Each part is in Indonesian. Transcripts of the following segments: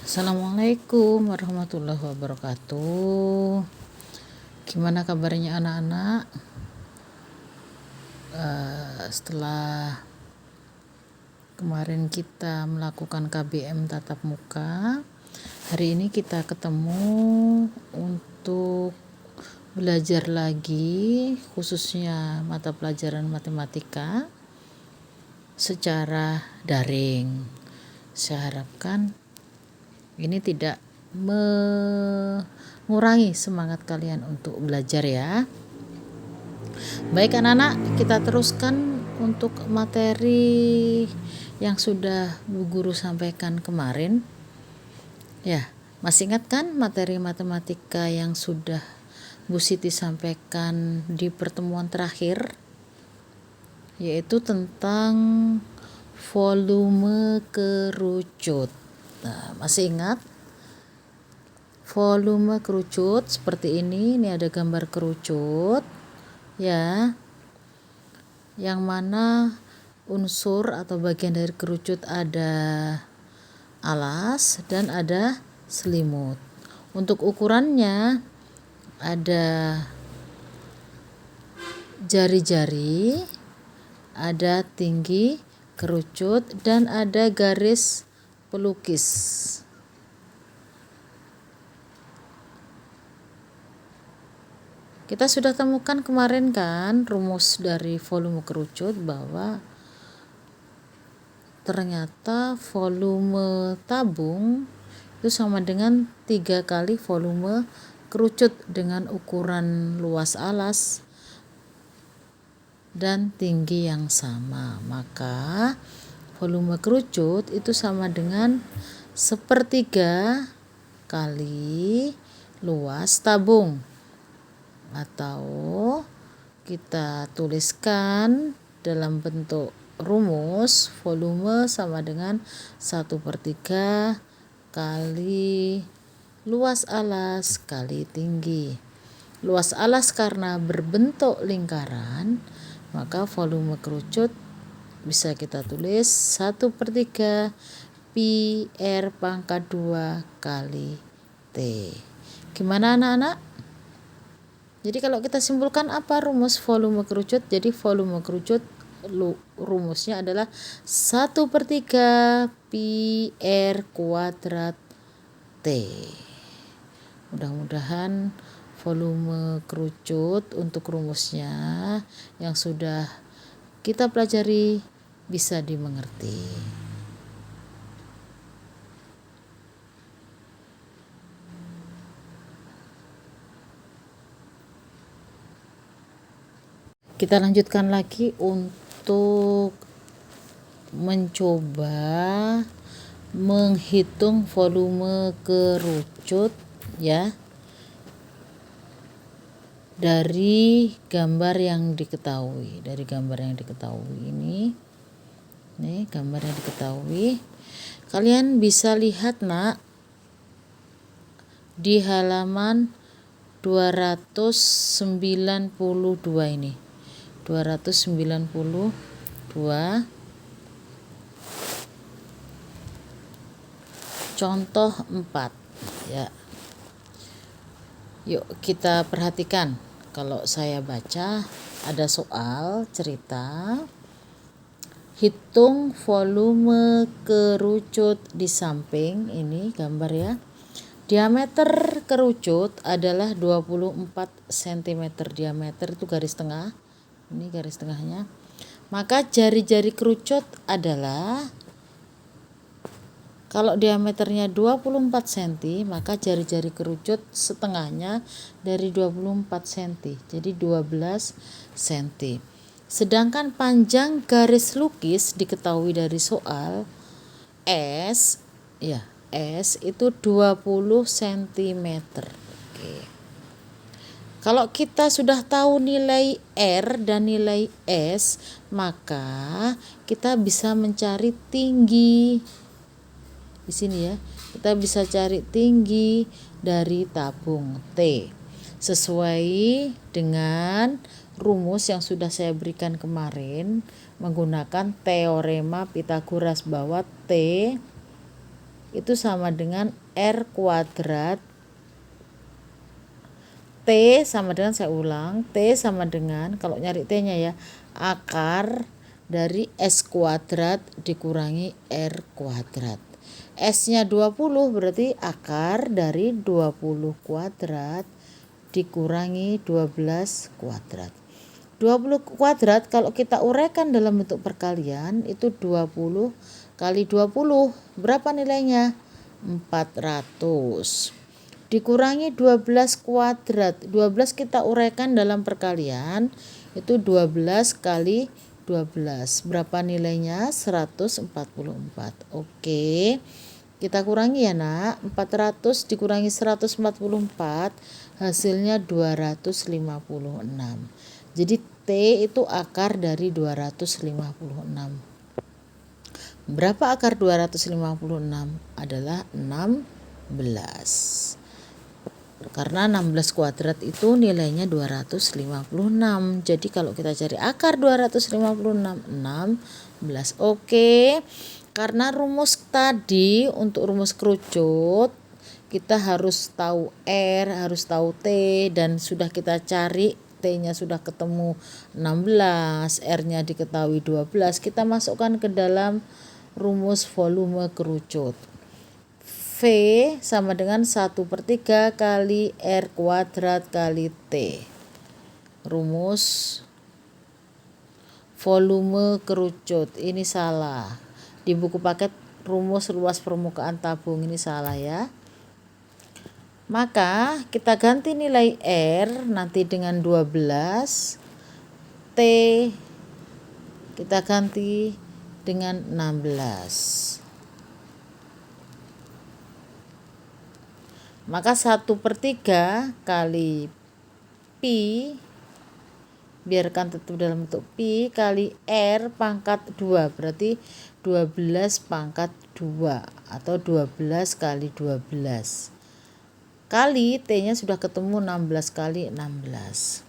Assalamualaikum warahmatullahi wabarakatuh. Gimana kabarnya anak-anak? Setelah kemarin kita melakukan KBM tatap muka, hari ini kita ketemu untuk belajar lagi, khususnya mata pelajaran matematika secara daring. Saya harapkan ini tidak mengurangi semangat kalian untuk belajar ya. Baik anak-anak, kita teruskan untuk materi yang sudah Bu Guru sampaikan kemarin. Ya, masih ingat kan materi matematika yang sudah Bu Siti sampaikan di pertemuan terakhir? Yaitu tentang volume kerucut. Nah, masih ingat? Volume kerucut seperti ini ada gambar kerucut ya, yang mana unsur atau bagian dari kerucut ada alas dan ada selimut. Untuk ukurannya ada jari-jari, ada tinggi kerucut, dan ada garis pelukis. Kita sudah temukan kemarin kan rumus dari volume kerucut, bahwa ternyata volume tabung itu sama dengan 3 kali volume kerucut dengan ukuran luas alas dan tinggi yang sama. Maka volume kerucut itu sama dengan 1/3 kali luas tabung, atau kita tuliskan dalam bentuk rumus, volume sama dengan 1/3 kali luas alas kali tinggi. Luas alas karena berbentuk lingkaran, maka volume kerucut bisa kita tulis 1/3 pi R pangkat 2 kali T. Gimana anak-anak? Jadi kalau kita simpulkan apa rumus volume kerucut? Jadi volume kerucut rumusnya adalah 1/3 pi R kuadrat T. Mudah-mudahan volume kerucut untuk rumusnya yang sudah kita pelajari bisa dimengerti. Kita lanjutkan lagi untuk mencoba menghitung volume kerucut ya, dari gambar yang diketahui. Ini gambar yang diketahui. Kalian bisa lihat nak di halaman 292 ini. 292 contoh 4 ya. Yuk kita perhatikan. Kalau saya baca ada soal cerita hitung volume kerucut di samping ini gambar ya. Diameter kerucut adalah 24 cm. Diameter itu garis tengah. Ini garis tengahnya. Maka jari-jari kerucut adalah, kalau diameternya 24 cm, maka jari-jari kerucut setengahnya dari 24 cm, jadi 12 cm. Sedangkan panjang garis lukis diketahui dari soal S itu 20 cm. Oke. Kalau kita sudah tahu nilai R dan nilai S, maka kita bisa mencari tinggi. Di sini ya, kita bisa cari tinggi dari tabung T sesuai dengan rumus yang sudah saya berikan kemarin menggunakan teorema Pythagoras, bahwa T itu sama dengan R kuadrat. T sama dengan, saya ulang, T sama dengan, kalau nyari T nya ya, akar dari S kuadrat dikurangi R kuadrat. S nya 20 berarti akar dari 20 kuadrat dikurangi 12 kuadrat. 20 kuadrat kalau kita uraikan dalam bentuk perkalian itu 20 kali 20. Berapa nilainya? 400. Dikurangi 12 kuadrat. 12 kita uraikan dalam perkalian itu 12 kali 12. Berapa nilainya? 144. Oke. Kita kurangi ya nak. 400 dikurangi 144 hasilnya 256. Jadi T itu akar dari 256. Berapa akar 256? Adalah 16. Karena 16 kuadrat itu nilainya 256. Jadi kalau kita cari akar 256, 16. Oke. Karena rumus tadi untuk rumus kerucut kita harus tahu R, harus tahu T, dan sudah kita cari T-nya sudah ketemu 16, R-nya diketahui 12. Kita masukkan ke dalam rumus volume kerucut. V sama dengan 1/3 kali R kuadrat kali T. Rumus volume kerucut. Ini salah. Di buku paket rumus luas permukaan tabung ini salah ya. Maka kita ganti nilai R nanti dengan 12. T kita ganti dengan 16. Maka 1/3 kali pi, biarkan tetap dalam bentuk pi, kali R pangkat 2, berarti 12 pangkat 2 atau 12 kali 12. Kali T-nya sudah ketemu 16 kali 16.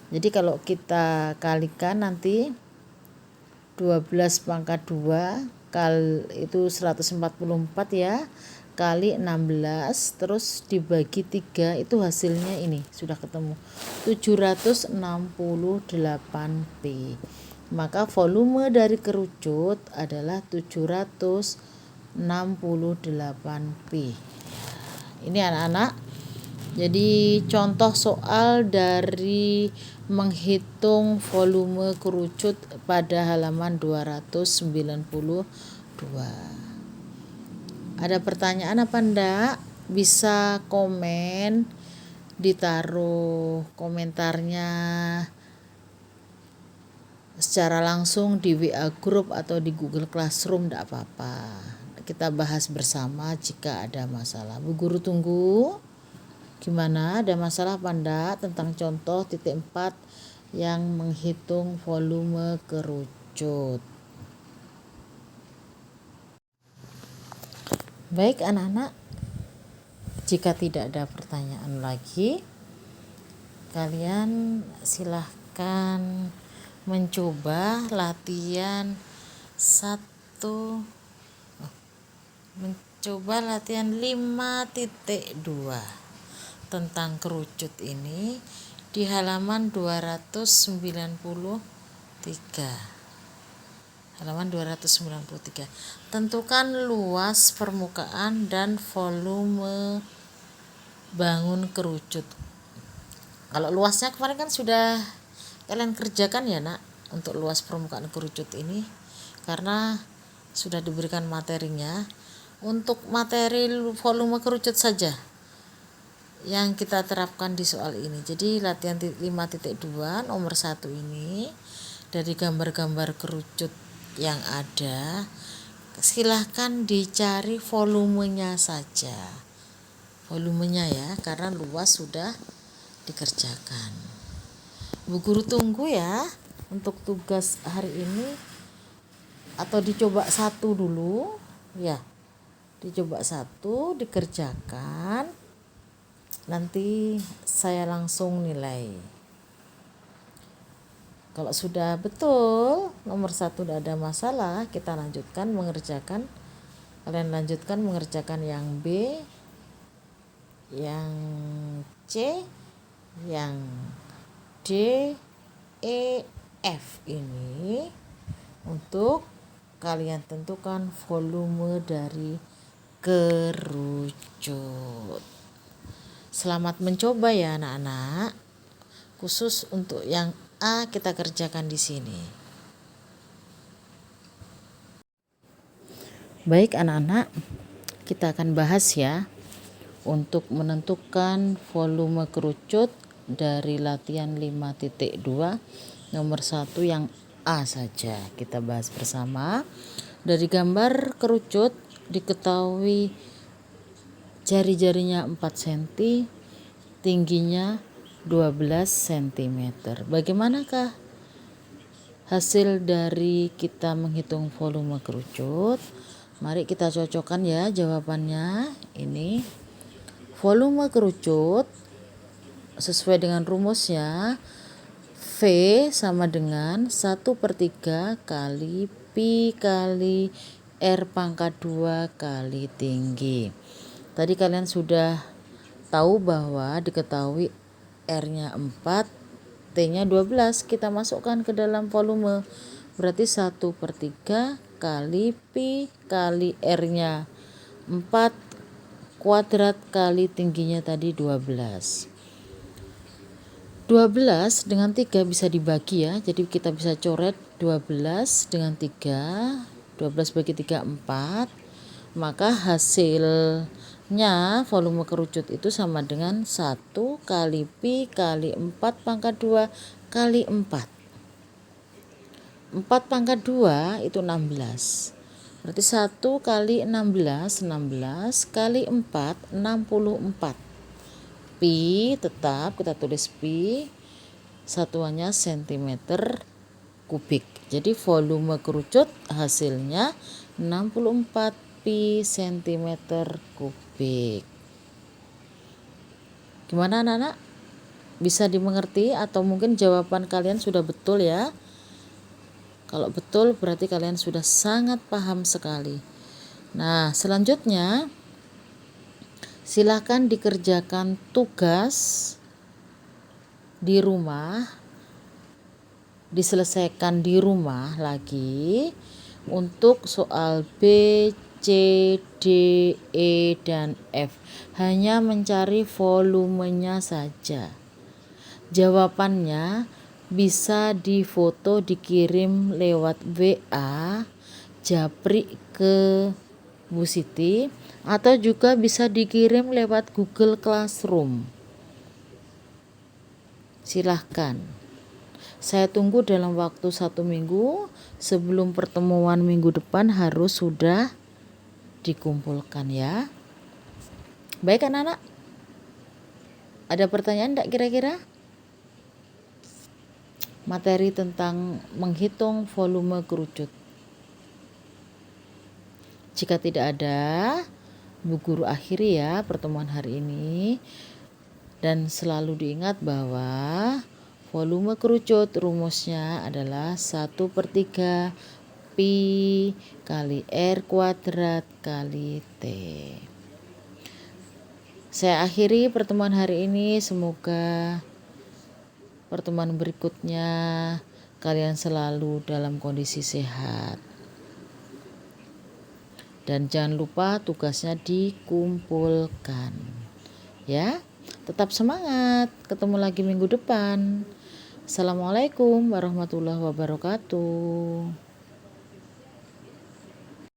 Jadi kalau kita kalikan nanti 12 pangkat 2 kali itu 144 ya, kali 16 terus dibagi 3 itu hasilnya ini sudah ketemu 768 P. Maka volume dari kerucut adalah 768 P. Ini anak-anak, jadi contoh soal dari menghitung volume kerucut pada halaman 292. Ada pertanyaan apa enggak? Bisa komen, ditaruh komentarnya secara langsung di WA group atau di Google Classroom, enggak apa-apa. Kita bahas bersama jika ada masalah. Bu Guru tunggu. Gimana? Ada masalah apa enggak tentang contoh titik 4 yang menghitung volume kerucut? Baik anak-anak, jika tidak ada pertanyaan lagi, kalian silahkan mencoba latihan 5.2 tentang kerucut ini di halaman 293. Halaman 293. Tentukan luas permukaan dan volume bangun kerucut. Kalau luasnya kemarin kan sudah kalian kerjakan ya nak, untuk luas permukaan kerucut ini, karena sudah diberikan materinya. Untuk materi volume kerucut saja yang kita terapkan di soal ini. Jadi latihan 5.2 nomor 1 ini, dari gambar-gambar kerucut yang ada, silahkan dicari volumenya saja, volumenya ya, karena luas sudah dikerjakan. Bu Guru tunggu ya untuk tugas hari ini, atau dicoba satu dulu ya, dicoba satu dikerjakan, nanti saya langsung nilai. Kalau sudah betul nomor 1 tidak ada masalah, kita lanjutkan mengerjakan Kalian lanjutkan mengerjakan yang B, yang C, yang D, E, F ini untuk kalian tentukan volume dari kerucut. Selamat mencoba ya anak-anak. Khusus untuk yang A kita kerjakan di sini. Baik anak-anak, kita akan bahas ya untuk menentukan volume kerucut dari latihan 5.2 nomor 1 yang A saja. Kita bahas bersama. Dari gambar kerucut diketahui jari-jarinya 4 cm, tingginya 12 cm. Bagaimanakah hasil dari kita menghitung volume kerucut? Mari kita cocokkan ya jawabannya. Ini volume kerucut sesuai dengan rumusnya, V sama dengan 1/3 kali Pi kali R pangkat 2 kali tinggi. Tadi kalian sudah tahu bahwa diketahui R-nya 4, T-nya 12. Kita masukkan ke dalam volume. Berarti 1/3 kali Pi kali R-nya 4 kuadrat kali tingginya tadi 12. 12 dengan 3 bisa dibagi ya. Jadi kita bisa coret 12 dengan 3. 12 bagi 3 4. Maka hasilnya volume kerucut itu sama dengan 1 kali Pi kali 4 pangkat 2 kali 4. 4 pangkat 2 itu 16. Berarti 1 kali 16, 16 kali 4, 64. Pi tetap kita tulis Pi, satuannya cm kubik. Jadi volume kerucut hasilnya 64 Pi cm kubik. Gimana anak-anak? Bisa dimengerti atau mungkin jawaban kalian sudah betul ya? Kalau betul berarti kalian sudah sangat paham sekali. Nah, selanjutnya silakan dikerjakan tugas di rumah, diselesaikan di rumah lagi untuk soal B, C, D, E, dan F. Hanya mencari volumenya saja. Jawabannya bisa difoto, dikirim lewat WA Japri ke Bu Siti, atau juga bisa dikirim lewat Google Classroom. Silahkan. Saya tunggu dalam waktu 1 minggu. Sebelum pertemuan minggu depan harus sudah dikumpulkan ya. Baik anak-anak, ada pertanyaan enggak kira-kira? Materi tentang menghitung volume kerucut. Jika tidak ada, Bu Guru akhiri ya pertemuan hari ini. Dan selalu diingat bahwa volume kerucut rumusnya adalah 1/3 Pi kali R kuadrat kali T. Saya akhiri pertemuan hari ini. Semoga pertemuan berikutnya kalian selalu dalam kondisi sehat. Dan jangan lupa tugasnya dikumpulkan. Ya, tetap semangat. Ketemu lagi minggu depan. Assalamualaikum warahmatullahi wabarakatuh.